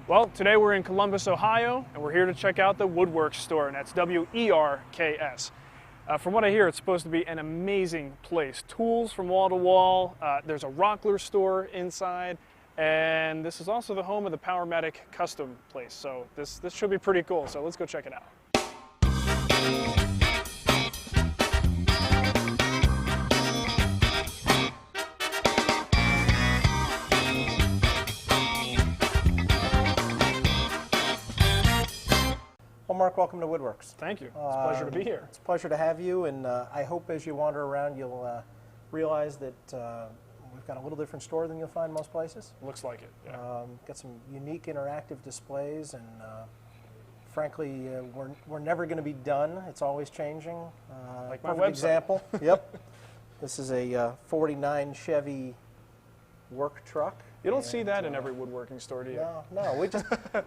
Well, today we're in Columbus, Ohio, and we're here to check out the Werks store, and that's W-E-R-K-S. From what I hear, it's supposed to be an amazing place. Tools from wall to wall. There's a Rockler store inside, and this is also the home of the Powermatic custom place. So this should be pretty cool. So let's go check it out. Well, Mark, welcome to Werks. Thank you. It's a pleasure to be here. It's a pleasure to have you, and I hope as you wander around you'll realize that we've got a little different store than you'll find most places. Looks like it, yeah. Got some unique interactive displays, and frankly, we're never going to be done. It's always changing. Like my perfect website. example. Yep. This is a 49 Chevy work truck. You don't see that in every woodworking store, do you? No.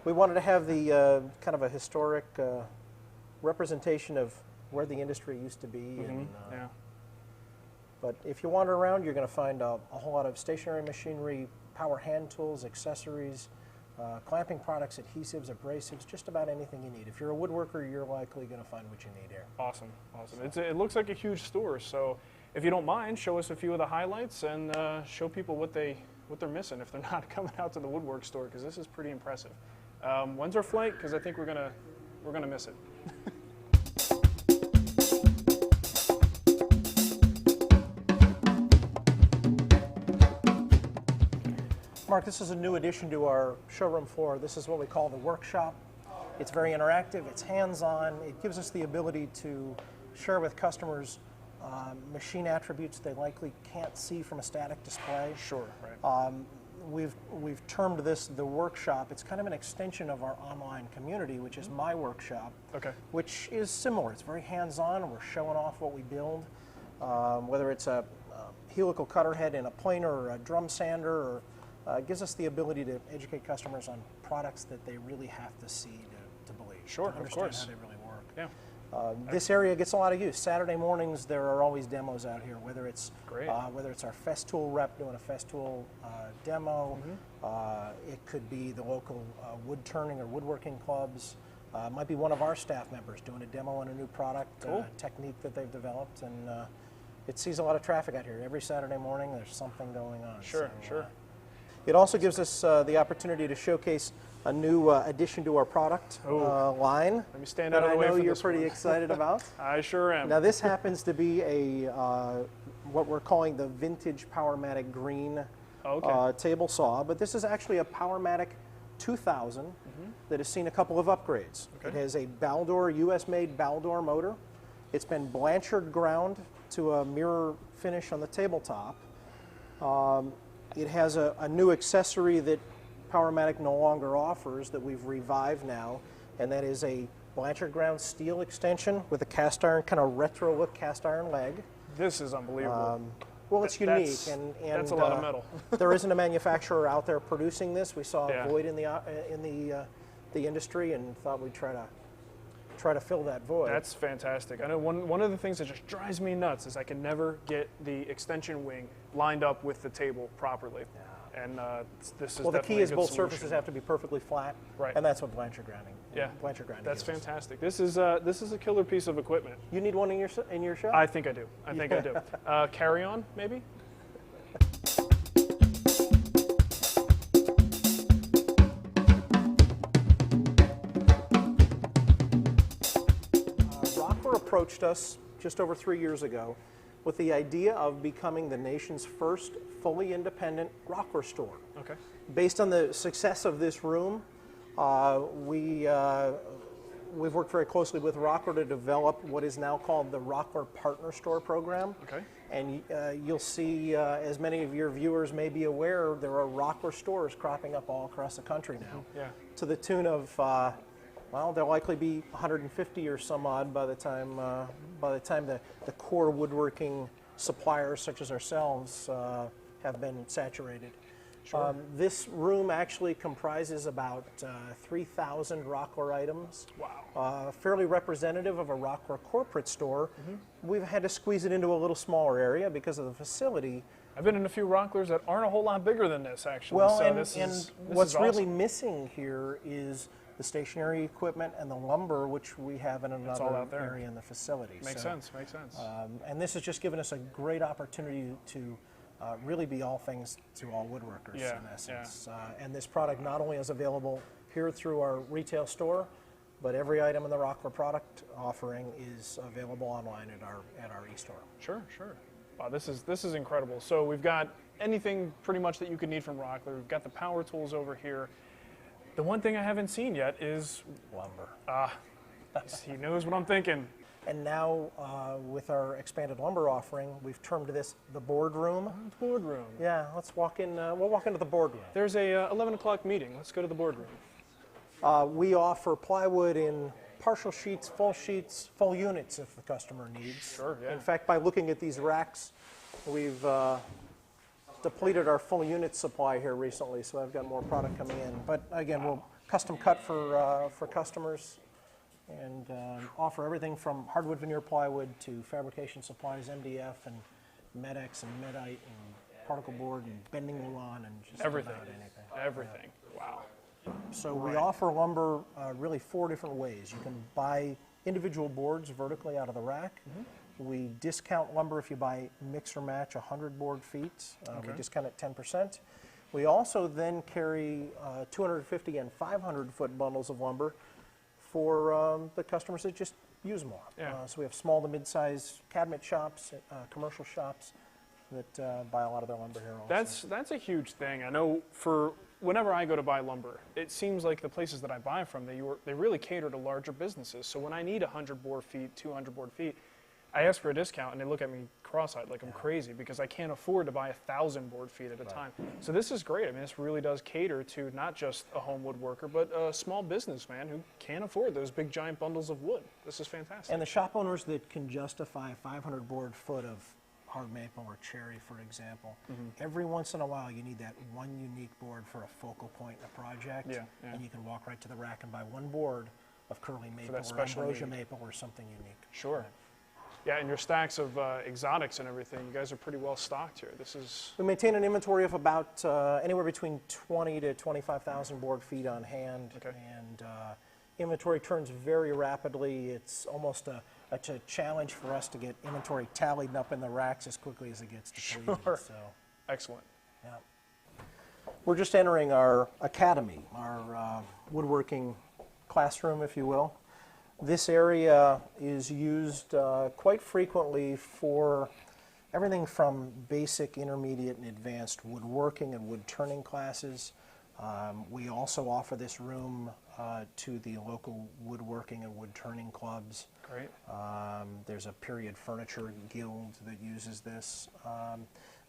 We wanted to have the kind of a historic representation of where the industry used to be. And, yeah. But if you wander around, you're going to find a whole lot of stationary machinery, power hand tools, accessories, clamping products, adhesives, abrasives, just about anything you need. If you're a woodworker, you're likely going to find what you need here. Awesome. It looks like a huge store, so if you don't mind, show us a few of the highlights and show people what they're missing if they're not coming out to the Werks store, because this is pretty impressive. When's our flight? Because I think we're gonna miss it. Mark, this is a new addition to our showroom floor. This is what we call the workshop. It's very interactive, it's hands-on, it gives us the ability to share with customers machine attributes they likely can't see from a static display. Sure, right. We've termed this the workshop. It's kind of an extension of our online community, which is My Workshop, okay. which is similar. It's very hands-on. We're showing off what we build, whether it's a helical cutter head in a planer or a drum sander, or it gives us the ability to educate customers on products that they really have to see to believe. Sure, to of course. How they really work. Yeah. This area gets a lot of use. Saturday mornings there are always demos out here, whether it's Great. Whether it's our Festool rep doing a Festool demo, it could be the local wood turning or woodworking clubs. Might be one of our staff members doing a demo on a new product, cool. technique that they've developed, and it sees a lot of traffic out here. Every Saturday morning there's something going on. Sure, so, sure. It also gives us the opportunity to showcase a new addition to our product line. Let me stand out of the way for this. I know you're pretty excited about. I sure am. Now this happens to be a what we're calling the vintage Powermatic green table saw, but this is actually a Powermatic 2000 that has seen a couple of upgrades. Okay. It has a Baldor, US-made Baldor motor. It's been Blanchard ground to a mirror finish on the tabletop. It has a new accessory that Powermatic no longer offers that we've revived now, and that is a Blanchard ground steel extension with a cast iron, kind of retro look cast iron leg. This is unbelievable. Well, it's unique, and that's a lot of metal. There isn't a manufacturer out there producing this. We saw Yeah. a void in the industry, and thought we'd try to fill that void. That's fantastic. I know one of the things that just drives me nuts is I can never get the extension wing lined up with the table properly. Yeah. And this is well, the key definitely is a good both solution. surfaces have to be perfectly flat, Right. and that's what Blanchard grounding. Yeah, Blanchard grounding. that's gives us. fantastic. This is a killer piece of equipment. You need one in your shop? I think I do. I think I do. Carry on, maybe. Rockler approached us just over 3 years ago with the idea of becoming the nation's first fully independent Rockler store. Okay. Based on the success of this room, we've worked very closely with Rockler to develop what is now called the Rockler Partner Store Program. Okay. And you'll see, as many of your viewers may be aware, there are Rockler stores cropping up all across the country now. Yeah. To the tune of, well, there'll likely be 150 or some odd by the time the core woodworking suppliers, such as ourselves, have been saturated. Sure. This room actually comprises about 3,000 Rockler items. Wow. Fairly representative of a Rockler corporate store. We've had to squeeze it into a little smaller area because of the facility, I've been in a few Rocklers that aren't a whole lot bigger than this, actually. Well, so and this is what's really awesome. missing here is the stationary equipment and the lumber, which we have in all another out there. area in the facility. Makes sense, makes sense. And this has just given us a great opportunity to really be all things to all woodworkers, Yeah, in essence. And this product not only is available here through our retail store, but every item in the Rockler product offering is available online at our e-store. Sure, sure. Wow, this is incredible. So we've got anything pretty much that you could need from Rockler. We've got the power tools over here. The one thing I haven't seen yet is Lumber. he knows what I'm thinking. And now, with our expanded lumber offering, we've termed this the boardroom. Boardroom. Yeah, let's walk in. We'll walk into the boardroom. There's a 11 o'clock meeting. Let's go to the boardroom. We offer plywood in partial sheets, full units if the customer needs. Sure, yeah. In fact, by looking at these racks, we've depleted our full unit supply here recently, so I've got more product coming in. But again, we'll custom cut for customers and offer everything from hardwood veneer plywood to fabrication supplies, MDF and Medex and Medite and particle board and bending Luan and just Everything. about anything. Everything. Wow. So we offer lumber really 4 different ways. You can buy individual boards vertically out of the rack. We discount lumber if you buy mix or match 100 board feet. We discount it 10%. We also then carry 250 and 500 foot bundles of lumber for the customers that just use more. Yeah. So we have small to mid-size cabinet shops, commercial shops that buy a lot of their lumber here also. That's a huge thing. I know for whenever I go to buy lumber, it seems like the places that I buy from, they really cater to larger businesses. So when I need 100 board feet, 200 board feet, I ask for a discount and they look at me cross-eyed like I'm crazy because I can't afford to buy 1,000 board feet at a time. So this is great. I mean, this really does cater to not just a home woodworker, but a small businessman who can't afford those big giant bundles of wood. This is fantastic. And the shop owners that can justify a 500 board foot of hard maple or cherry, for example, every once in a while you need that one unique board for a focal point in a project, and you can walk right to the rack and buy one board of curly maple or ambrosia maple or something unique. Sure. Yeah, and your stacks of exotics and everything, you guys are pretty well stocked here. This is... We maintain an inventory of about anywhere between 20 to 25,000 board feet on hand, and inventory turns very rapidly. It's almost a challenge for us to get inventory tallied up in the racks as quickly as it gets depleted. Sure. So, excellent. yeah. We're just entering our academy, our woodworking classroom, if you will. This area is used quite frequently for everything from basic, intermediate, and advanced woodworking and wood turning classes. We also offer this room to the local woodworking and wood turning clubs. Great. There's a period furniture guild that uses this.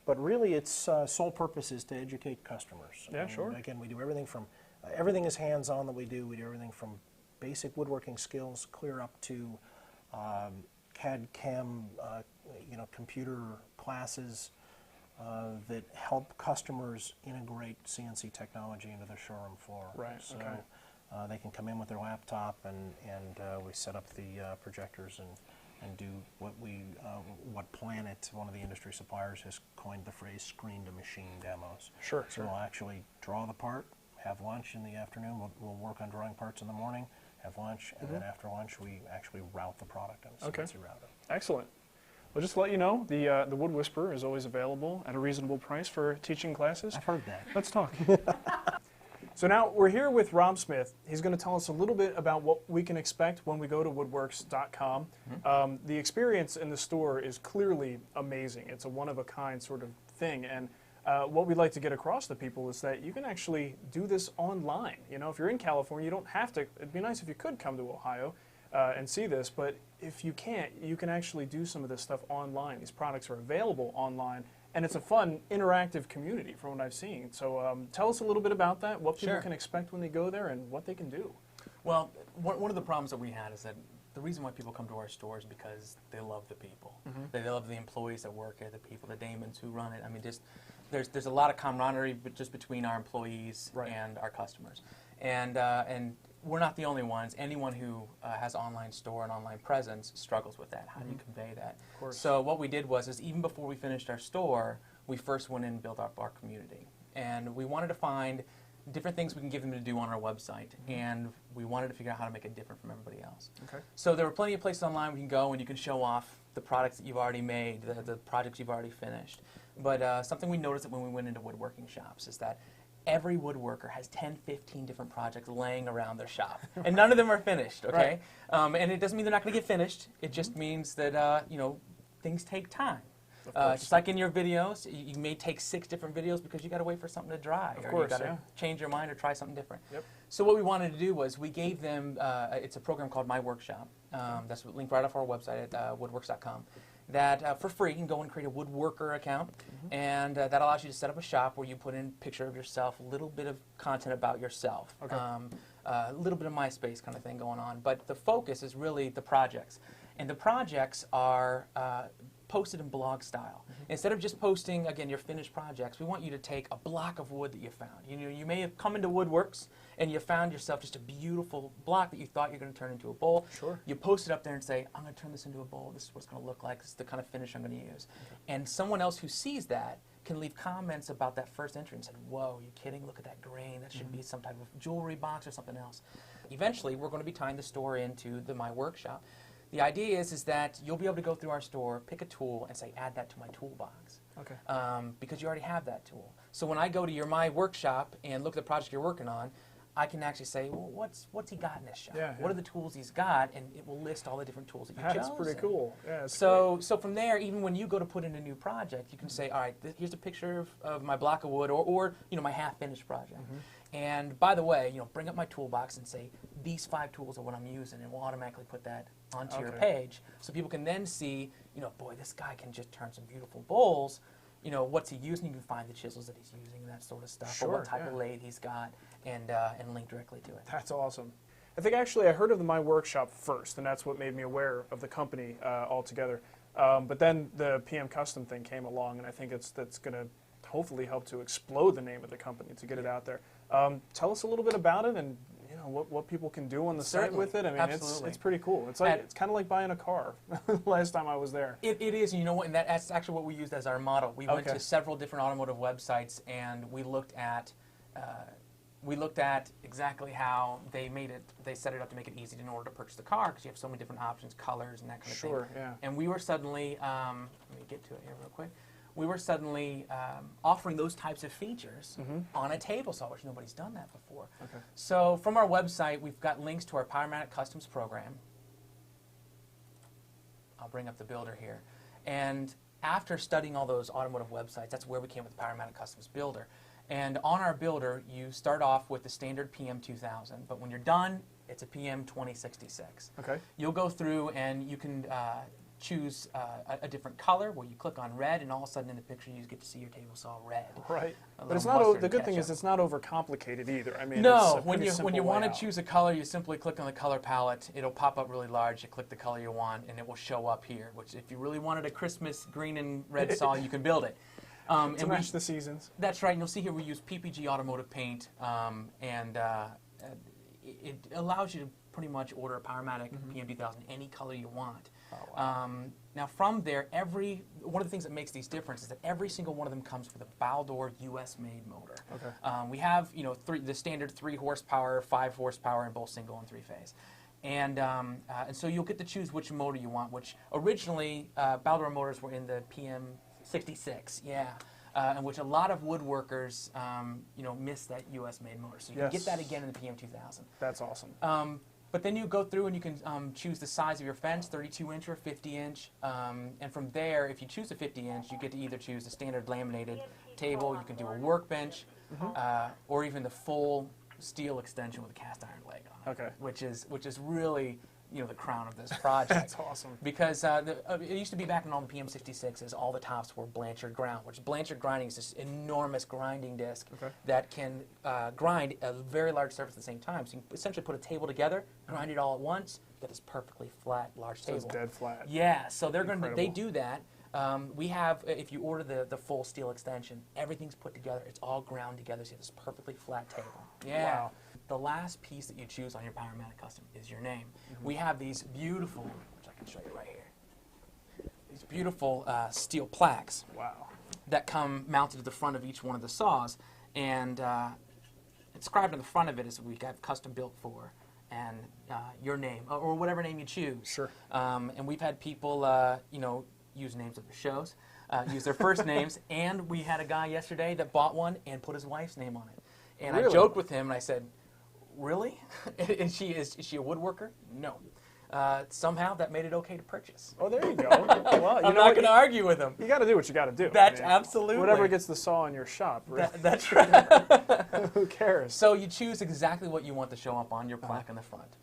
But really its sole purpose is to educate customers. Yeah, and sure. Again, we do everything from, everything is hands-on that we do. We do everything from basic woodworking skills clear up to CAD, CAM, computer classes that help customers integrate CNC technology into their showroom floor. Right, So okay. they can come in with their laptop and we set up the projectors and do what Planet, one of the industry suppliers, has coined the phrase screen-to-machine demos. Sure, So we'll actually draw the part, have lunch in the afternoon, we'll work on drawing parts in the morning, have lunch, and then after lunch we actually route the product on a CNC router. Excellent. Well, just to let you know, the Wood Whisperer is always available at a reasonable price for teaching classes. I've heard that. Let's talk. So now we're here with Rob Smith. He's going to tell us a little bit about what we can expect when we go to woodworks.com. The experience in the store is clearly amazing. It's a one-of-a-kind sort of thing, and what we'd like to get across to people is that you can actually do this online. You know, if you're in California, you don't have to. It'd be nice if you could come to Ohio and see this, but if you can't, you can actually do some of this stuff online. These products are available online, and it's a fun, interactive community from what I've seen. So tell us a little bit about that, what people can expect when they go there, and what they can do. Well, one of the problems that we had is that the reason why people come to our store is because they love the people. They love the employees that work here, the people, the Damons who run it. I mean, just there's a lot of camaraderie just between our employees and our customers. And we're not the only ones. Anyone who has an online store and online presence struggles with that. How do you convey that? Of course. So what we did was even before we finished our store, we first went in and built up our community. And we wanted to find different things we can give them to do on our website, and we wanted to figure out how to make it different from everybody else. Okay. So there were plenty of places online we can go and you can show off the products that you've already made, the projects you've already finished. But something we noticed that when we went into woodworking shops is that every woodworker has 10, 15 different projects laying around their shop, and none of them are finished, okay? Right. And it doesn't mean they're not going to get finished. It just means that, you know, things take time. Of Just like in your videos, you may take 6 different videos because you got to wait for something to dry, Of or course, you got to yeah. change your mind or try something different. Yep. So what we wanted to do was we gave them, it's a program called My Workshop. That's linked right off our website at woodworks.com. That for free you can go and create a woodworker account, and that allows you to set up a shop where you put in a picture of yourself, a little bit of content about yourself, Okay. a little bit of MySpace kind of thing going on. But the focus is really the projects, and the projects are posted in blog style. Instead of just posting, again, your finished projects, we want you to take a block of wood that you found. You know, you may have come into Woodworks and you found yourself just a beautiful block that you thought you were going to turn into a bowl. Sure. You post it up there and say, I'm going to turn this into a bowl. This is what it's going to look like. This is the kind of finish I'm going to use. And someone else who sees that can leave comments about that first entry and say, whoa, you kidding? Look at that grain. That should be some type of jewelry box or something else. Eventually, we're going to be tying the store into My Workshop. The idea is that you'll be able to go through our store, pick a tool, and say, add that to my toolbox. Okay. Because you already have that tool. So when I go to your My Workshop and look at the project you're working on, I can actually say, well, what's he got in this shop? Yeah, What yeah. are the tools he's got? And it will list all the different tools that you That's chose. pretty cool. Yeah, it's So from there, even when you go to put in a new project, you can say, all right, here's a picture of my block of wood, or you know, my half-finished project. And by the way, you know, bring up my toolbox and say, these 5 tools are what I'm using, and we'll automatically put that onto your Okay. page, so people can then see, you know, boy, this guy can just turn some beautiful bowls. You know, what's he using? You can find the chisels that he's using and that sort of stuff, or what Sure, type of yeah. lathe he's got, and link directly to it. That's awesome. I think actually I heard of the My Workshop first, and that's what made me aware of the company altogether. But then the PM Custom thing came along, and I think that's going to hopefully help to explode the name of the company to get it out there. Tell us a little bit about it, and you know what people can do on the site Certainly. with it. I mean, Absolutely. it's pretty cool. It's like it's kind of like buying a car. Last time I was there. It is, and you know what? And that's actually what we used as our model. We went Okay. to several different automotive websites, and we looked at exactly how they made it. They set it up to make it easy in order to purchase the car, because you have so many different options, colors, and that kind of thing. Sure, yeah. And we were suddenly, let me get to it here real quick. We were suddenly offering those types of features on a table saw, which nobody's done that before. Okay. So from our website, we've got links to our Powermatic Customs program. I'll bring up the builder here. And after studying all those automotive websites, that's where we came with the Powermatic Customs builder. And on our builder, you start off with the standard PM2000, but when you're done, it's a PM2066. Okay. You'll go through and you can choose a different color where you click on red, and all of a sudden in the picture you get to see your table saw red. Right. A But it's little not. mustard The good and thing is ketchup. it's not overcomplicated either. I mean, No, it's a when pretty you simple want to layout. choose a color, you simply click on the color palette. It'll pop up really large. You click the color you want, and it will show up here. Which, if you really wanted a Christmas green and red saw, you can build it. to And match the seasons. that's right. And you'll see here we use PPG automotive paint, and it allows you to pretty much order a Powermatic PM2000 any color you want. Oh, wow. Now from there, one of the things that makes these different is that every single one of them comes with a Baldor US-made motor. Okay. We have, you know, the standard 3 horsepower, 5 horsepower in both single and 3-phase. And so you'll get to choose which motor you want, which originally Baldor motors were in the PM66, and which a lot of woodworkers, you know, miss that US-made motor. So you can get that again in the PM2000. That's awesome. But then you go through and you can choose the size of your fence, 32-inch or 50-inch. And from there, if you choose a 50-inch, you get to either choose the standard laminated table, you can do a workbench, or even the full steel extension with a cast iron leg on it. Okay. Which is really, you know, the crown of this project. That's awesome. Because it used to be back in all the PM66s, all the tops were Blanchard ground, which Blanchard grinding is this enormous grinding disc that can grind a very large surface at the same time. So you can essentially put a table together, grind it all at once, get this perfectly flat, large So table. it's dead flat. Yeah, so they Incredible. do that. We have, if you order the full steel extension, everything's put together. It's all ground together, so you have this perfectly flat table. Yeah. Wow. The last piece that you choose on your Powermatic Custom is your name. We have these beautiful, which I can show you right here, these beautiful steel plaques. Wow. that come mounted to the front of each one of the saws, and inscribed on the front of it is we got custom built for, and your name or whatever name you choose. Sure. And we've had people, you know, use names of their shows, use their first names, and we had a guy yesterday that bought one and put his wife's name on it. And Really? I joked with him and I said, "Really? Is she a woodworker?" No. Somehow that made it okay to purchase. Oh, there you go. Well, I'm not going to argue with him. You got to do what you got to do. That's absolutely. Whatever gets the saw in your shop. Really. That's right. Who cares? So you choose exactly what you want to show up on your plaque on the front.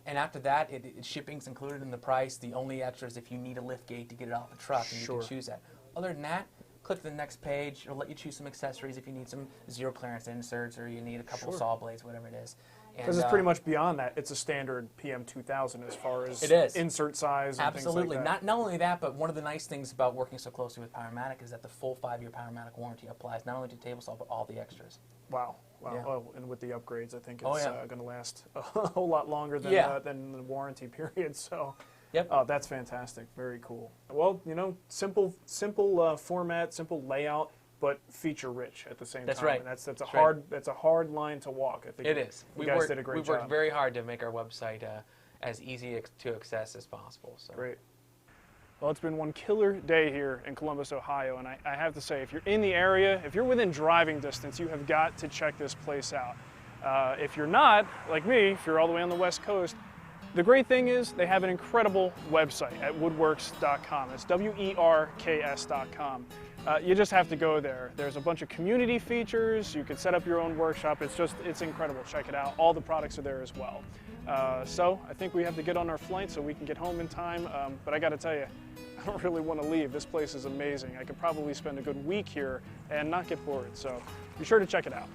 And after that, shipping's included in the price. The only extra is if you need a lift gate to get it off the truck, and you can choose that. Other than that, click to the next page. It'll let you choose some accessories if you need some zero clearance inserts or you need a couple of saw blades, whatever it is. Because it's pretty much beyond that. It's a standard PM2000 as far as insert size and Absolutely. things like that. Not only that, but one of the nice things about working so closely with Powermatic is that the full 5-year Powermatic warranty applies not only to table saw, but all the extras. Wow. Wow. Yeah. Oh, and with the upgrades, I think it's yeah. going to last a whole lot longer than, than the warranty period. So, yep. Oh, that's fantastic. Very cool. Well, you know, simple format, simple layout, but feature rich at the same time. That's right. And that's a hard line to walk. I think it is. You guys did a great job. We worked very hard to make our website as easy to access as possible. So. Great. Well, it's been one killer day here in Columbus, Ohio, and I have to say, if you're in the area, if you're within driving distance, you have got to check this place out. If you're not, like me, if you're all the way on the West Coast, the great thing is they have an incredible website at woodwerks.com. It's WERKS.com. You just have to go there. There's a bunch of community features. You can set up your own workshop. It's incredible. Check it out. All the products are there as well. So I think we have to get on our flight so we can get home in time. But I got to tell you, I don't really want to leave. This place is amazing. I could probably spend a good week here and not get bored. So be sure to check it out.